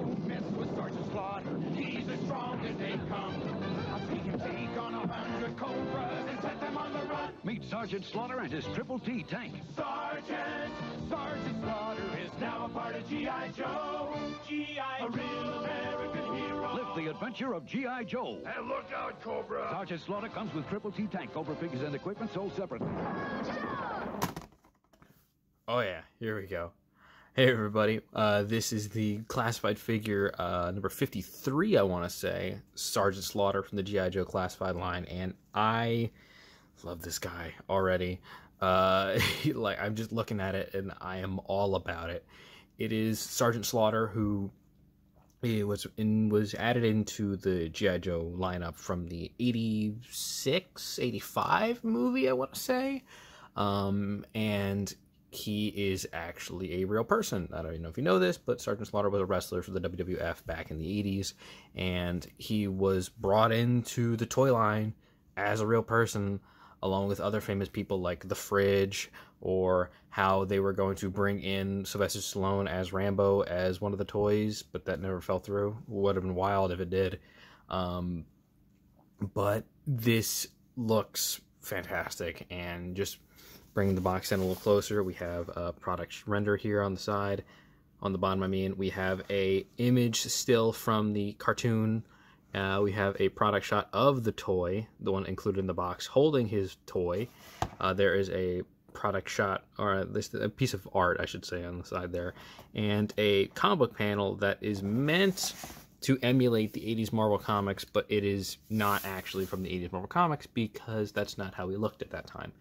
Don't mess with Sergeant Slaughter. He's as strong as they come. He can take on 100 cobras and set them on the run. Meet Sergeant Slaughter and his Triple T tank. Sergeant Slaughter is now a part of G.I. Joe. A real American hero. Live the adventure of G.I. Joe. And look out, Cobra. Sergeant Slaughter comes with Triple T tank. Cobra figures and equipment sold separately. Oh yeah, here we go. Hey everybody, this is the classified figure number 53, I want to say, Sergeant Slaughter from the G.I. Joe classified line, and I love this guy already. I'm just looking at it and I am all about it. It is Sergeant Slaughter, who was added into the G.I. Joe lineup from the 86, 85 movie, I want to say, and he is actually a real person. I don't even know if you know this, but Sergeant Slaughter was a wrestler for the WWF back in the 80s, and he was brought into the toy line as a real person, along with other famous people like The Fridge, or how they were going to bring in Sylvester Stallone as Rambo as one of the toys, but that never fell through. Would have been wild if it did. But this looks fantastic, and just bringing the box in a little closer, we have a product render here on the side. On the bottom, I mean, we have a image still from the cartoon. We have a product shot of the toy, the one included in the box, holding his toy. There is a product shot, or at least a piece of art, I should say, on the side there, and a comic book panel that is meant to emulate the 80s Marvel Comics, but it is not actually from the 80s Marvel Comics because that's not how he looked at that time.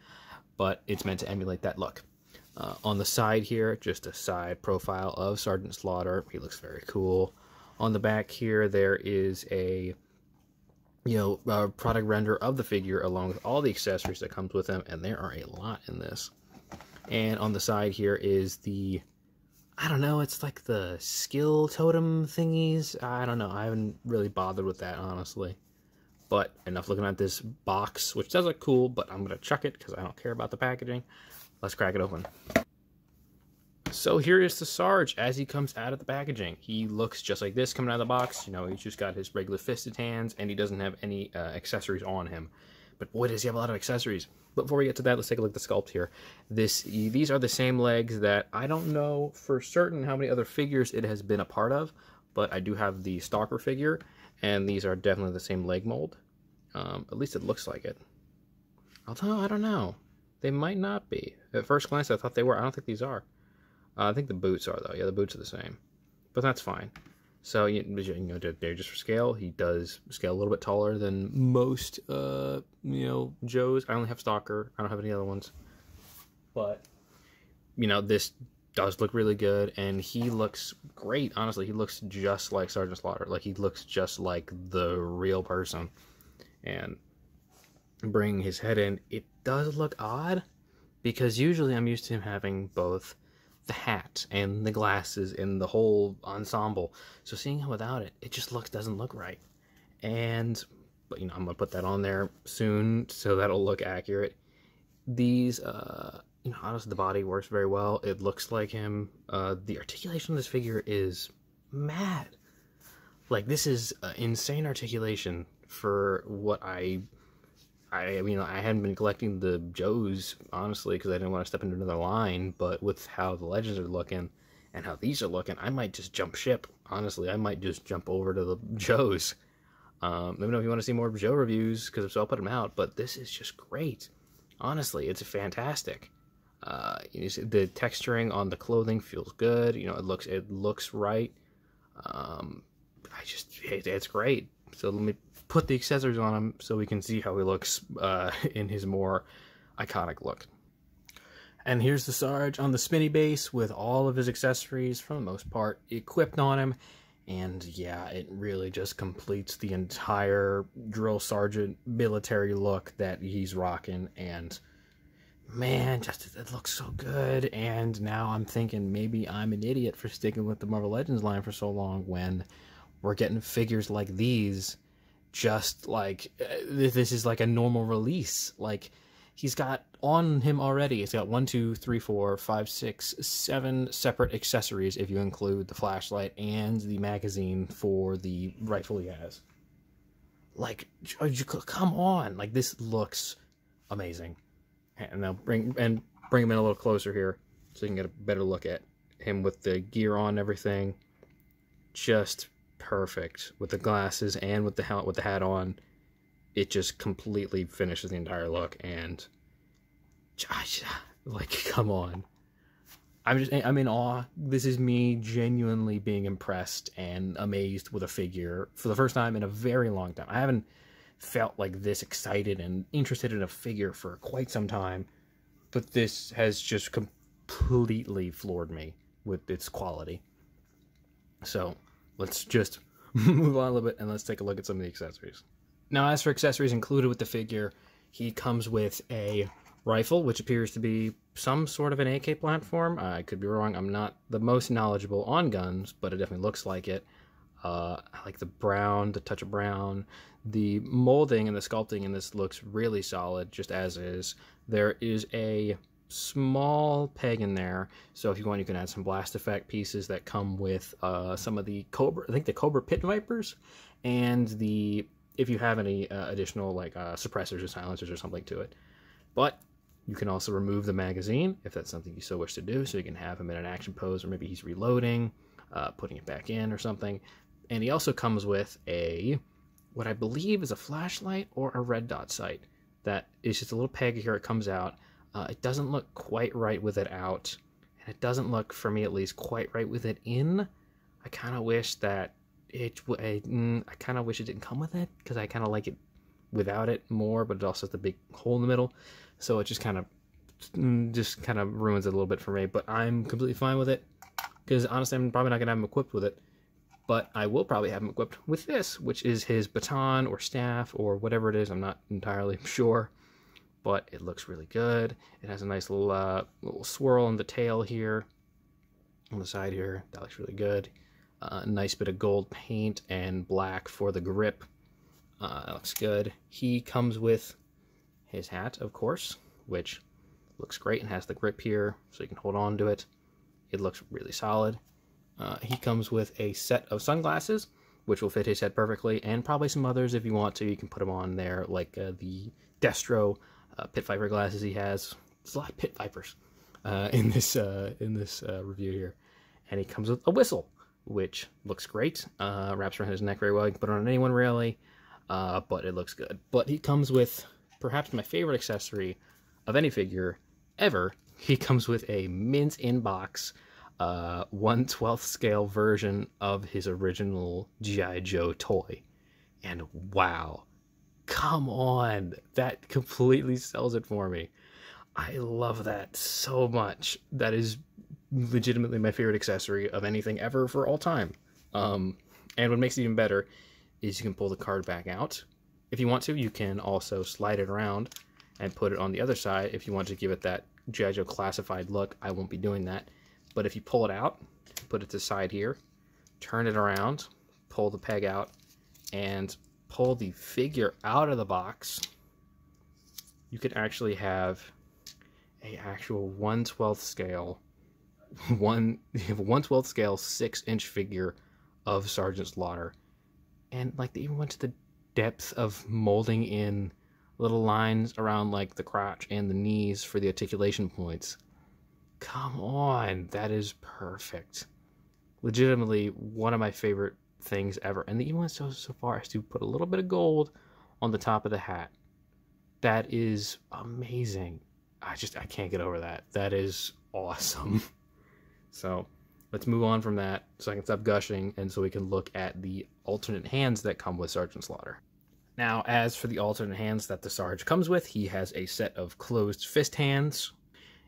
But it's meant to emulate that look. On the side here, just a side profile of Sergeant Slaughter. He looks very cool. On the back here, there is a product render of the figure along with all the accessories that comes with him, and there are a lot in this. And on the side here is the, I don't know, it's like the skill totem thingies. I don't know. I haven't really bothered with that, honestly. But enough looking at this box, which does look cool, but I'm going to chuck it because I don't care about the packaging. Let's crack it open. So here is the Sarge as he comes out of the packaging. He looks just like this coming out of the box. You know, he's just got his regular fisted hands, and he doesn't have any accessories on him. But boy, does he have a lot of accessories. But before we get to that, let's take a look at the sculpt here. These are the same legs that I don't know for certain how many other figures it has been a part of, but I do have the Stalker figure, and these are definitely the same leg mold. At least it looks like it. Although, I don't know. They might not be. At first glance, I thought they were. I don't think these are. I think the boots are, though. Yeah, the boots are the same. But that's fine. So, they're just for scale. He does scale a little bit taller than most, Joes. I only have Stalker. I don't have any other ones. But, this does look really good, and he looks great. Honestly, he looks just like Sergeant Slaughter. Like, he looks just like the real person. And bringing his head in, it does look odd, because usually I'm used to him having both the hat and the glasses and the whole ensemble. So seeing him without it, it just doesn't look right. But I'm gonna put that on there soon, so that'll look accurate. These, honestly, the body works very well. It looks like him. The articulation of this figure is mad. Like, this is insane articulation for what I hadn't been collecting the Joes, honestly, because I didn't want to step into another line, but with how the Legends are looking and how these are looking, I might just jump ship. Honestly, I might just jump over to the Joes. Let me know if you want to see more Joe reviews, because if so, I'll put them out, but this is just great. Honestly, it's fantastic. The texturing on the clothing feels good. It looks right. It's great. So let me put the accessories on him so we can see how he looks in his more iconic look. And here's the Sarge on the spinny base with all of his accessories, for the most part, equipped on him. And yeah, it really just completes the entire drill sergeant military look that he's rocking. And man, it looks so good. And now I'm thinking maybe I'm an idiot for sticking with the Marvel Legends line for so long when we're getting figures like these, just like this is like a normal release. Like, he's got on him already, it's got 1, 2, 3, 4, 5, 6, 7 separate accessories if you include the flashlight and the magazine for the rifle he has. Like, come on, like, this looks amazing. And now bring him in a little closer here so you can get a better look at him with the gear on and everything. Just perfect with the glasses and with the hat on. It just completely finishes the entire look, and like, come on. I'm in awe. This is me genuinely being impressed and amazed with a figure for the first time in a very long time. I haven't felt like this excited and interested in a figure for quite some time, but this has just completely floored me with its quality. So let's just move on a little bit and let's take a look at some of the accessories. Now, as for accessories included with the figure, he comes with a rifle, which appears to be some sort of an AK platform. I could be wrong. I'm not the most knowledgeable on guns, but it definitely looks like it. I like the brown, the touch of brown. The molding and the sculpting in this looks really solid, just as is. There is a small peg in there, so if you want, you can add some blast effect pieces that come with some of the COBRA, I think the COBRA Pit Vipers, and if you have any additional like suppressors or silencers or something to it. But you can also remove the magazine if that's something you so wish to do, so you can have him in an action pose, or maybe he's reloading, putting it back in or something. And he also comes with what I believe is a flashlight or a red dot sight. That is just a little peg here. It comes out. It doesn't look quite right with it out, and it doesn't look, for me at least, quite right with it in. I kind of wish that I kind of wish it didn't come with it, because I kind of like it without it more, but it also has the big hole in the middle, so it just kind of ruins it a little bit for me. But I'm completely fine with it, because honestly, I'm probably not gonna have him equipped with it, but I will probably have him equipped with this, which is his baton or staff or whatever it is. I'm not entirely sure, but it looks really good. It has a nice little swirl in the tail here on the side here. That looks really good. A nice bit of gold paint and black for the grip. That looks good. He comes with his hat, of course, which looks great and has the grip here, so you can hold on to it. It looks really solid. He comes with a set of sunglasses, which will fit his head perfectly, and probably some others if you want to. You can put them on there, like the Destro Pit Viper glasses he has. There's a lot of Pit Vipers in this review here. And he comes with a whistle, which looks great. Wraps around his neck very well. You can put it on anyone, really, but it looks good. But he comes with perhaps my favorite accessory of any figure ever. He comes with a mint in-box 1/12 scale version of his original G.I. Joe toy. And wow, come on, that completely sells it for me. I love that so much. That is legitimately my favorite accessory of anything ever for all time. And what makes it even better is you can pull the card back out. If you want to, you can also slide it around and put it on the other side if you want to give it that G.I. Joe classified look. I won't be doing that. But if you pull it out, put it to the side here, turn it around, pull the peg out, and pull the figure out of the box, you could actually have a actual 1/12 scale 1/12 scale 6-inch figure of Sergeant Slaughter. And like, they even went to the depth of molding in little lines around like the crotch and the knees for the articulation points. Come on, that is perfect. Legitimately one of my favorite things ever. And they even went so far as to put a little bit of gold on the top of the hat. That is amazing. I can't get over that. That is awesome. So let's move on from that so I can stop gushing, and so we can look at the alternate hands that come with Sergeant Slaughter. Now, as for the alternate hands that the Sarge comes with, he has a set of closed fist hands,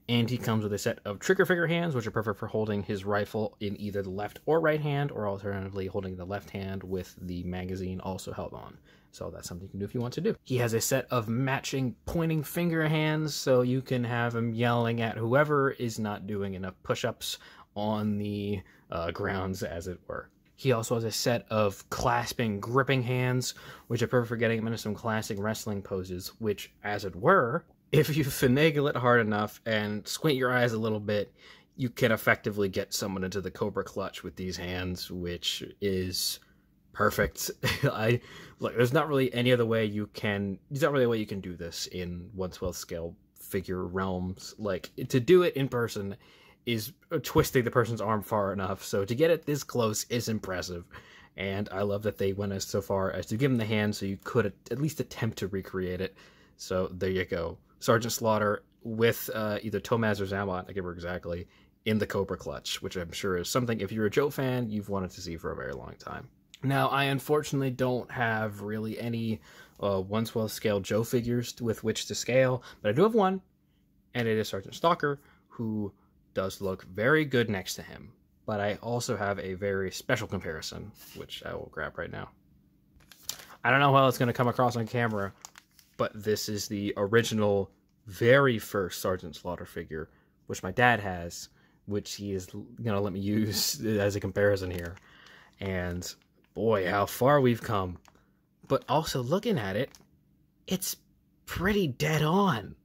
and he comes with a set of trigger finger hands, which are perfect for holding his rifle in either the left or right hand, or alternatively holding the left hand with the magazine also held on. So that's something you can do if you want to do. He has a set of matching pointing finger hands, so you can have him yelling at whoever is not doing enough push-ups on the grounds, as it were. He also has a set of clasping, gripping hands, which are perfect for getting him into some classic wrestling poses, which, as it were, if you finagle it hard enough and squint your eyes a little bit, you can effectively get someone into the Cobra clutch with these hands, which is perfect. There's not really any other way you can. There's not really a way you can do this in 1/12 scale figure realms. Like, to do it in person is twisting the person's arm far enough. So to get it this close is impressive, and I love that they went so far as to give him the hand so you could at least attempt to recreate it. So there you go, Sergeant Slaughter with either Tomaz or Xamot, I can't remember exactly, in the Cobra clutch, which I'm sure is something, if you're a Joe fan, you've wanted to see for a very long time. Now, I unfortunately don't have really any 1/12 scale Joe figures with which to scale, but I do have one, and it is Sergeant Stalker, who does look very good next to him. But I also have a very special comparison, which I will grab right now. I don't know how it's going to come across on camera, but this is the original, very first Sergeant Slaughter figure, which my dad has, which he is going to let me use as a comparison here. And boy, how far we've come. But also, looking at it, it's pretty dead on.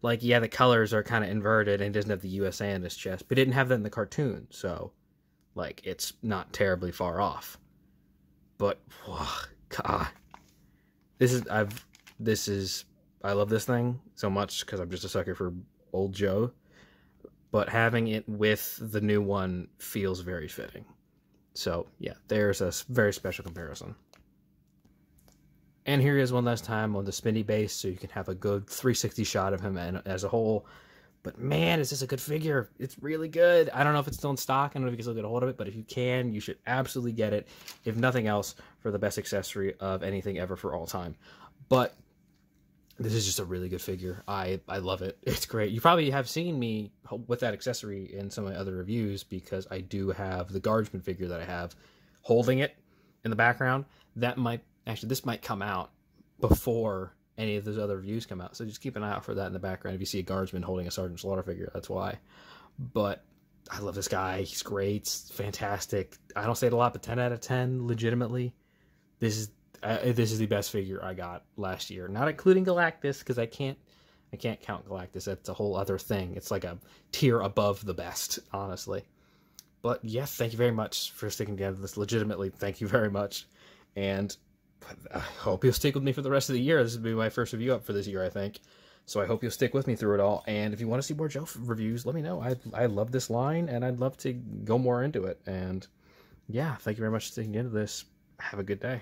Like, yeah, the colors are kind of inverted and it doesn't have the USA on his chest, but it didn't have that in the cartoon, so, like, it's not terribly far off. But, whoa, God. I love this thing so much because I'm just a sucker for old Joe, but having it with the new one feels very fitting. So, yeah, there's a very special comparison. And here he is one last time on the spinny base, so you can have a good 360 shot of him as a whole. But man, is this a good figure. It's really good. I don't know if it's still in stock. I don't know if you can still get a hold of it, but if you can, you should absolutely get it. If nothing else, for the best accessory of anything ever for all time. But this is just a really good figure. I love it. It's great. You probably have seen me with that accessory in some of my other reviews, because I do have the Guardsman figure that I have holding it in the background. That might... Actually, this might come out before any of those other reviews come out, so just keep an eye out for that in the background. If you see a Guardsman holding a Sergeant Slaughter figure, that's why. But I love this guy. He's great. It's fantastic. I don't say it a lot, but 10 out of 10, legitimately. This is the best figure I got last year. Not including Galactus, because I can't count Galactus. That's a whole other thing. It's like a tier above the best, honestly. But yes, thank you very much for sticking together this. Legitimately, thank you very much. And I hope you'll stick with me for the rest of the year. This will be my first review up for this year, I think. So I hope you'll stick with me through it all. And if you want to see more Joe reviews, let me know. I love this line, and I'd love to go more into it. And yeah, thank you very much for sticking into this. Have a good day.